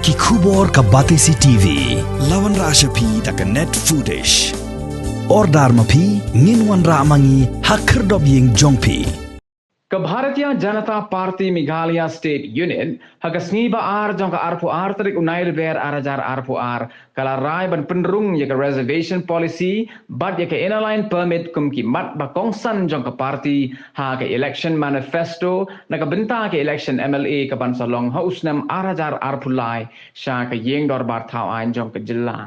ki khubor ka Batesi TV lawan ra ashapi taka net footage or dharma phi nginwan ra mangi hakhir dob ying jongpi Ke Bharatiya Janata Party Meghalaya State Unit hagasngi ba ar jong ka arpu ar tarik unail ber arajar arpu ar kala rai ban penrung ya ka reservation policy but ya ka inline permit kum ki mat ba kongsan jong ka party ha ka election manifesto na ka benta ka election MLA ka ban salong ha usnam arajar arpu lai sha ka yeng dor bar thau an jong ka jilla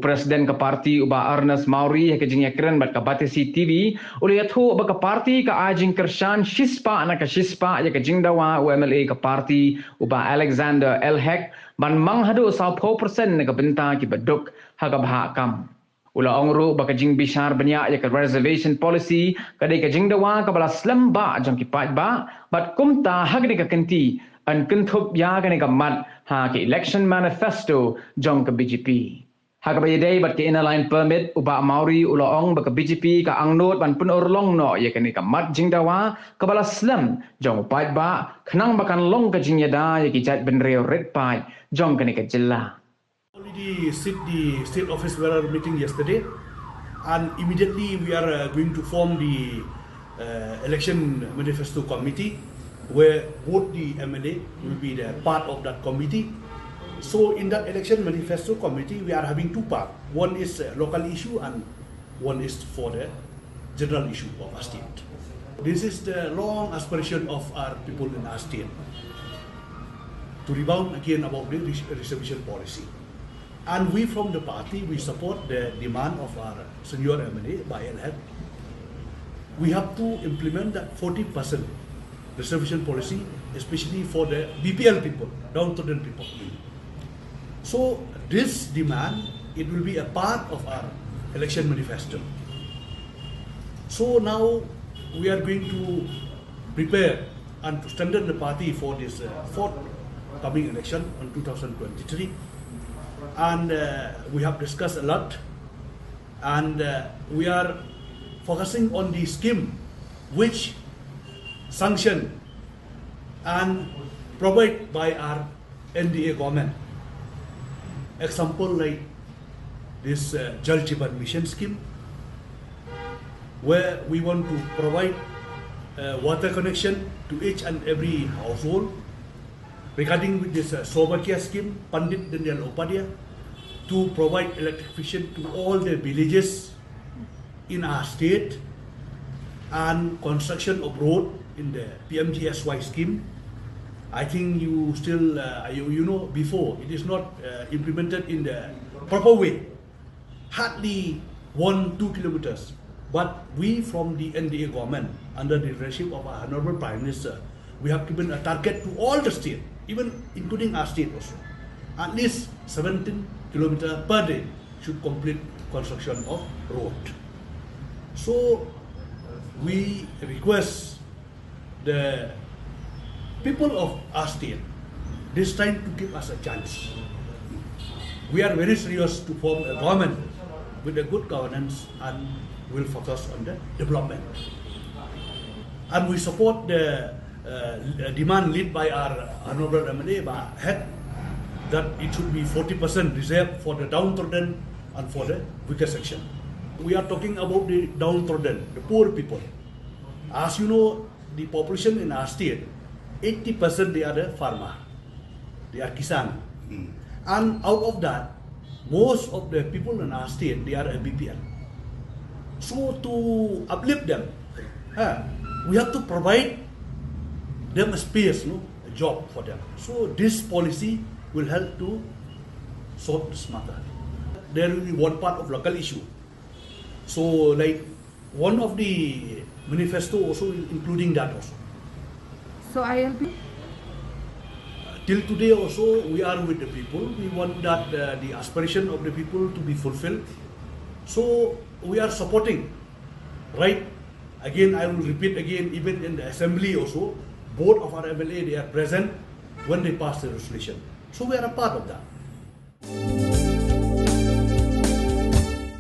Presiden ke parti uba Ernest Mauri ke jingya keren bat ke Batesi TV uli yathu uba ke parti ke ajing kershan shispa na ke shispa ya ke jingdawa UMLA ke parti uba Alexander Elhek ban manghadu 10% na ke benta ki beduk ha ke bahakam ula ongru ba ke jing bishar banyak ya ke reservation policy kadai ke jingdawa ke bala slam ba jang ki pat ba bat kumta hag ni ke kenti an kentup ya ke ni ke mat ha ke election manifesto jong ke BJP Hakabayday bat ke inaline permit uba Mauri uloong baka BJP ka angnot ban punurlong no ya kani ka mat jingdawa kabala slam jong upat ba khnang bakan long ka jingyada ya ki jat benreo red pai jong kani ka jilla Already sit the state office bearer meeting yesterday and immediately we are going to form the election manifesto committee where both the MLA will be the part of that committee. So in that election manifesto committee, we are having two parts. One is local issue and one is for the general issue of our state. This is the long aspiration of our people in our state to rebound again about the reservation policy. And we from the party, we support the demand of our senior MLA by LHEP. We have to implement that 40% reservation policy, especially for the BPL people, downtrodden people. So this demand, it will be a part of our election manifesto. So now we are going to prepare and to strengthen the party for this forthcoming election on 2023. And we have discussed a lot, and we are focusing on the scheme which sanctioned and provided by our NDA government. Example like this Jal Jeevan Mission scheme, where we want to provide water connection to each and every household. Regarding with this Sobakya scheme, Pandit Daniel Upadhyay, to provide electrification to all the villages in our state, and construction of road in the PMGSY scheme. I think you still, you know, before it is not implemented in the proper way, hardly 1-2 kilometers. But we from the NDA government, under the leadership of our Honorable Prime Minister, we have given a target to all the state, even including our state also. At least 17 kilometers per day should complete construction of road. So we request the people of our state this time to give us a chance. We are very serious to form a government with a good governance and will focus on the development. And we support the demand led by our Honorable MLA head that it should be 40% reserved for the downtrodden and for the weaker section. We are talking about the downtrodden, the poor people. As you know, the population in our state, 80% they are the farmer, they are kisan. And out of that, most of the people in our state, they are a BPL. So to uplift them, we have to provide them a space, a job for them. So this policy will help to solve this matter. There will be one part of local issue. So like one of the manifesto also including that also. So ILP? Till today also we are with the people. We want that the aspiration of the people to be fulfilled. So we are supporting, right? Again, I will repeat again, even in the assembly also, both of our MLA, they are present when they pass the resolution. So we are a part of that.